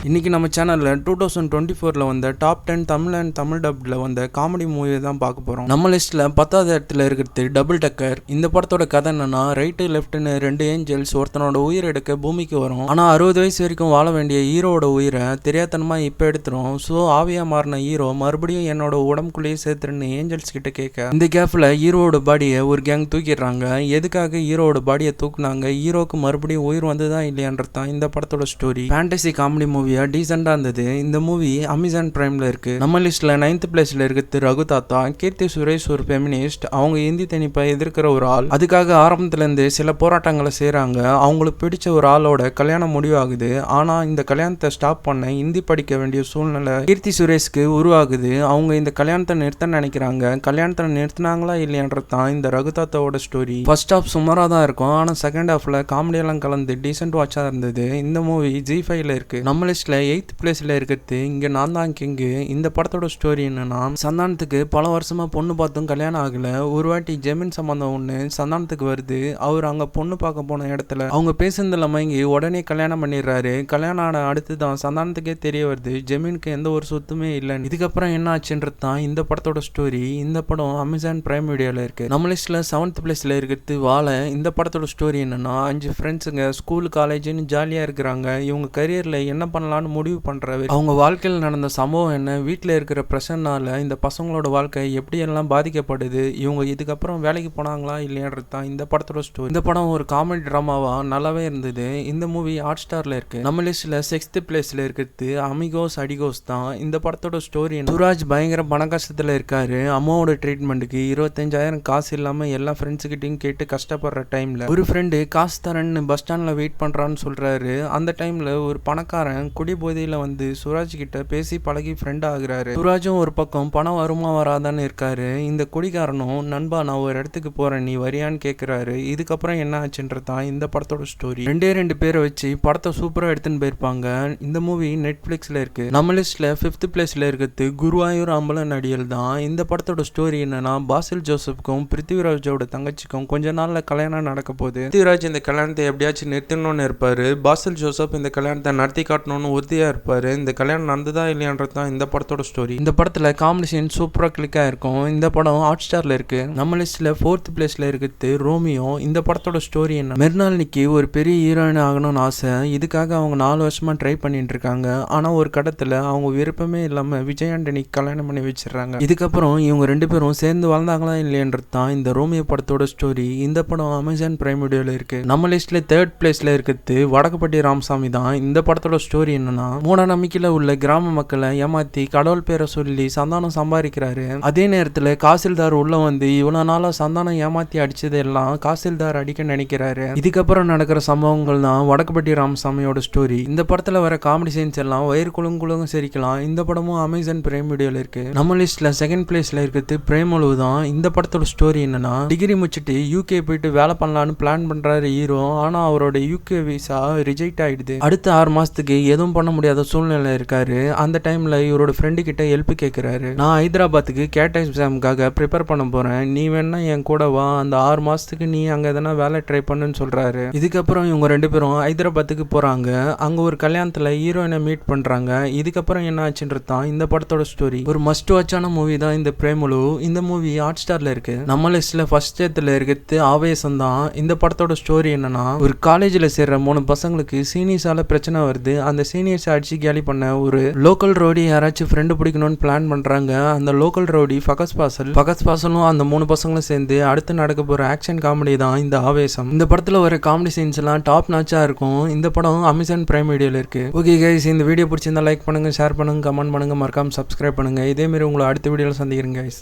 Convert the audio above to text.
இன்னைக்கு நம்ம சேனல்ல 2024ல வந்த டாப் 10 தமிழ் அண்ட் தமிழ் டப்ல வந்த காமெடி மூவி தான் பார்க்க போறோம். நம்ம லிஸ்ட்ல 10வது இடத்துல இருக்கிறது டபுள் டக்கர். இந்த படத்தோட கதை என்னன்னா, ரைட்டு லெஃப்ட்னு ரெண்டு ஏஞ்சல்ஸ் ஒருத்தனோட உயிர் எடுக்க பூமிக்கு வரும். ஆனா 60 வயசு வரைக்கும் வாழ வேண்டிய ஹீரோட உயிரை தெரியாதனமா இப்ப எடுத்துரும். ஸோ ஆவியா மாறின ஹீரோ மறுபடியும் என்னோட உடம்புக்குள்ளேயே சேர்த்துருன்னு ஏஞ்சல்ஸ் கிட்ட கேட்க, இந்த கேப்ல ஹீரோட பாடியை ஒரு கேங் தூக்கிடுறாங்க. எதுக்காக ஹீரோட பாடியை தூக்குனாங்க, ஹீரோக்கு மறுபடியும் உயிர் வந்துதான் இல்லையான்றதான் இந்த படத்தோட ஸ்டோரி. ஃபேண்டசி காமெடி மூவியா டீசெண்டா இருந்தது. இந்த மூவி அமேசான் பிரைம்ல இருக்கு. நம்ம லிஸ்ட்ல 9th பிளேஸ்ல இருக்கிறது ரகு தாத்தா. கீர்த்தி சுரேஷ் ஒரு ஃபெமினிஸ்ட். அவங்க இந்தி திணிப்பை எதிர்க்கிற ஒரு ஆள். அதுக்காக ஆரம்பத்துல இருந்து சில போராட்டங்களை செய்யறாங்க. அவங்களுக்கு பிடிச்ச ஒரு ஆளோட கல்யாணம் முடிவாகுது. ஆனா இந்த கல்யாணத்தை ஸ்டாப் பண்ண இந்தி படிக்க வேண்டிய சூழ்நிலை கீர்த்தி சுரேஷ்க்கு உருவாகுது. அவங்க இந்த கல்யாணத்தை நிறுத்த நினைக்கிறாங்க. கல்யாணத்தை நிறுத்தினாங்களா இல்லையான்றதான் இந்த ரகு தாத்தாவோட ஸ்டோரி. ஃபர்ஸ்ட் ஹாஃப் சுமாரா தான் இருக்கும். ஆனா செகண்ட் ஹாஃப்ல காமெடி எல்லாம் கலந்து டீசென்ட் வாட்சா இருந்தது. இந்த மூவி G5ல இருக்கு. நம்ம லிஸ்ட்ல 8th பிளேஸ்ல இருக்கிறது இங்க நான் தான் கிங்கு. இந்த படத்தோட ஸ்டோரி என்னன்னா, சந்தானத்துக்கு பல வருஷமா பொண்ணு பார்த்தும் கல்யாணம் ஆகல. ஒரு வாட்டி ஜெமின் சம்பந்தம் ஒண்ணு சந்தானத்துக்கு வருது. அவர் அங்க பொண்ணு பார்க்க போன இடத்துல அவங்க பேசுனதுல மயங்கி உடனே கல்யாணம் பண்ணிடுறாரு. கல்யாணம் ஆன அடுத்து தான் சந்தானத்துக்கே தெரிய வருது ஜெமினுக்கு எந்த ஒரு சொத்துமே இல்லைன்னு. இதுக்கப்புறம் என்ன ஆச்சுன்றது தான் இந்த படத்தோட ஸ்டோரி. இந்த படம் அமேசான் பிரைம் வீடியோல இருக்கு. நம்ம லிஸ்ட்ல 7th பிளேஸ்ல இருக்கிறது வாழை. இந்த படத்தோட ஸ்டோரி என்னன்னா, 5 ஃப்ரெண்ட்ஸுங்க ஸ்கூல் காலேஜ்னு ஜாலியா இருக்கிறாங்க. இவங்க கரியர்ல என்ன பண்ணலாம்னு முடிவு பண்றாரு. அவங்க வாழ்க்கையில் நடந்த சம்பவம் என்ன, வீட்டில் இருக்கிற பிரச்சனைனால இந்த பசங்களோட வாழ்க்கை எப்படி எல்லாம் பாதிக்கப்படுது, இவங்க இதுக்கப்புறம் வேலைக்கு போனாங்களா இல்லையான்றது தான் இந்த படத்தோட ஸ்டோரி. இந்த படம் ஒரு காமெடி டிராமாவா நல்லாவே இருந்தது. இந்த மூவி ஹாட் ஸ்டார்ல இருக்கு. நம்ம லிஸ்ட்ல 6th பிளேஸ்ல இருக்கிறது அமிகோஸ் அடிகோஸ் தான். இந்த படத்தோட ஸ்டோரி, சுராஜ் பயங்கர பண கஷ்டத்துல இருக்காரு. அம்மாவோட ட்ரீட்மெண்ட்டுக்கு 25,000 காசு இல்லாம எல்லா ஃப்ரெண்ட்ஸ் கிட்டையும் கேட்டு கஷ்டப்படுற டைம்ல ஒரு ஃப்ரெண்டு காசு தரேன்னு பஸ் ஸ்டாண்ட்ல வெயிட் பண்றான்னு சொல்றாரு. அந்த டைம்ல ஒரு பணக்காரன் குடி போதையில வந்து சுராஜ் கிட்ட பேசி பழகி ஃப்ரெண்ட் ஆகுறாரு. சுராஜும் ஒரு பக்கம் பணம் வருமா வராதான்னு இருக்காரு. இந்த குடிகாரனும் நண்பா நான் ஒரு இடத்துக்கு போறேன் நீ வரியான்னு கேட்கிறாரு. இதுக்கப்புறம் என்ன ஆச்சுன்றதான் இந்த படத்தோட ஸ்டோரி. ரெண்டு பேரை வச்சு படத்தை சூப்பரா எடுத்துன்னு போயிருப்பாங்க. இந்த மூவி நெட்ஃபிளிக்ஸ்ல இருக்கு. நம்ம லிஸ்ட்ல 5th பிளேஸ்ல இருக்கிறது குருவாயூர் அம்பலன் அடியல் தான். இந்த படத்தோட ஸ்டோரி என்னன்னா, பாசில் ஜோசப்க்கும் பிருத்திவிராஜோட தங்கச்சிக்கும் கொஞ்ச நாள்ல கல்யாணம் நடக்க போகுது. பிருத்திவிராஜ் இந்த கல்யாணத்தை எப்படியாச்சும் நிறுத்தணும்னு இருப்பாரு. பாசில் ஜோசப் இந்த கல்யாணத்தை நடத்தி காட்டணும்னு உறுதியா இருப்பாரு. இந்த கல்யாணம் நடந்ததா இல்லையான்றது தான் இந்த படத்தோட ஸ்டோரி. இந்த படத்துல காமெடி சீன் சூப்பரா கிளிக்கா இருக்கும். இந்த படம் ஹாட் ஸ்டார்ல இருக்கு. நம்ம லிஸ்ட்ல 4th பிளேஸ்ல இருக்கிறது ரோமியோ. இந்த படத்தோட ஸ்டோரி என்ன, மெர்னாலினிக்கு ஒரு பெரிய ஹீரோயின் ஆகணும்னு ஆசை. இதுக்காக அவங்க 4 வருஷமா ட்ரை பண்ணிட்டு இருக்காங்க. ஆனா ஒரு கடத்துல அவங்க விருப்பமே இல்லாம விஜய் ஆண்டனி கல்யாணம் பண்ணி வச்சிடறாங்க. இதுக்கப்புறம் இவங்க 2 பேரும் சேர்ந்து வாழ்ந்தாங்களா இல்லையான்றது தான் இந்த ரோமியோ படத்தோட ஸ்டோரி. இந்த படம் அமேசான் பிரைம் வீடியோல இருக்கு. நம்ம லிஸ்ட்ல 3rd பிளேஸ்ல இருக்கிறது வடக்குப்பட்டி ராமசாமி தான். இந்த படத்தோட ஸ்டோரி என்னன்னா, மூட நம்பிக்கையில உள்ள கிராம மக்களை ஏமாத்தி கடவுள் பேரை சொல்லி சந்தானம் சம்பாதிக்கிறாரு. அதே நேரத்துல காசில்தார் உள்ள வந்து இவ்வளவு நாளா சந்தானம் ஏமாத்தி அடிச்சது எல்லாம் காசில்தார் அடிக்க நினைக்கிறாரு. இதுக்கப்புறம் நடக்கிற சம்பவங்கள் தான் வடக்குப்பட்டி ராமசாமியோட ஸ்டோரி. இந்த படத்துல வர காமெடி சீன்ஸ் எல்லாம் வயிறு குழுங்குழுங்க சிரிக்கலாம். இந்த படமும் அமேசான் பிரைம் வீடியோல இருக்கு. நம்ம லிஸ்ட்ல 2nd பிளேஸ்ல இருக்கிறது பிரேமலு தான். இந்த படத்தோட ஸ்டோரி என்னன்னா, டிகிரி முடிச்சுட்டு UK போயிட்டு வேலை பண்ணலான்னு பிளான் பண்றாரு ஹீரோ. ஆனா அவரோட UK விசா ரிஜெக்ட் ஆயிடுது. அடுத்த 6 மாசத்துக்கு எதுவும் பண்ண முடியாத சூழ்நிலை இருக்காரு. அந்த டைம்ல இவரோட ஃப்ரெண்டு கிட்ட ஹெல்ப் கேட்கிறாரு. நான் ஹைதராபாத்துக்கு கேட் எக்ஸாமுக்காக ப்ரிப்பேர் பண்ண போறேன், நீ வேணா என் கூட வா, அந்த 6 மாசத்துக்கு நீ அங்க எதனா வேலை ட்ரை பண்ணுன்னு சொல்றாரு. இதுக்கப்புறம் இவங்க 2 பேரும் ஹைதராபாத்துக்கு போறாங்க. அங்க ஒரு கல்யாணத்துல ஹீரோயினை மீட் பண்றாங்க. இதுக்கப்புறம் என்ன ஆச்சுன்றது தான் இந்த படத்தோட ஸ்டோரி. ஒரு மஸ்ட் வாட்சான மூவி தான் இந்த பிரேமலு. இந்த மூவி ஹாட் ஸ்டார்ல இருக்கு. நம்ம லிஸ்ட்ல ஃபர்ஸ்ட் இடத்துல இருக்கிறது ஆவேசம் தான். இந்த படத்தோட ஸ்டோரி என்னன்னா, ஒரு காலேஜ்ல சேர்ற 3 பசங்களுக்கு சீனியர்ஸால பிரச்சனை வருது. அந்த சீனியர்ஸ் அடிச்சு கேலி பண்ண ஒரு லோக்கல் ரவுடி யாராச்சும் ஃப்ரெண்டு பிடிக்கணும்னு பிளான் பண்றாங்க. அந்த லோக்கல் ரவுடி ஃபகஸ் பாசலும் அந்த 3 பசங்களும் சேர்ந்து அடுத்து நடக்க போற ஆக்ஷன் காமெடி தான் இந்த ஆவேசம். இந்த படத்துல வர காமெடி சீன்ஸ் எல்லாம் டாப் நாச்சா இருக்கும். இந்த படம் அமேசான் பிரைம் வீடியோல இருக்கு. ஓகே கைஸ், இந்த வீடியோ பிடிச்சிருந்தா லைக் பண்ணுங்க, ஷேர் பண்ணுங்க, கமெண்ட் பண்ணுங்க, மறக்காம சப்ஸ்கிரைப் பண்ணுங்க. இதே மாதிரி உங்களை அடுத்த வீடியோல சந்திக்கிறேன் கைஸ்.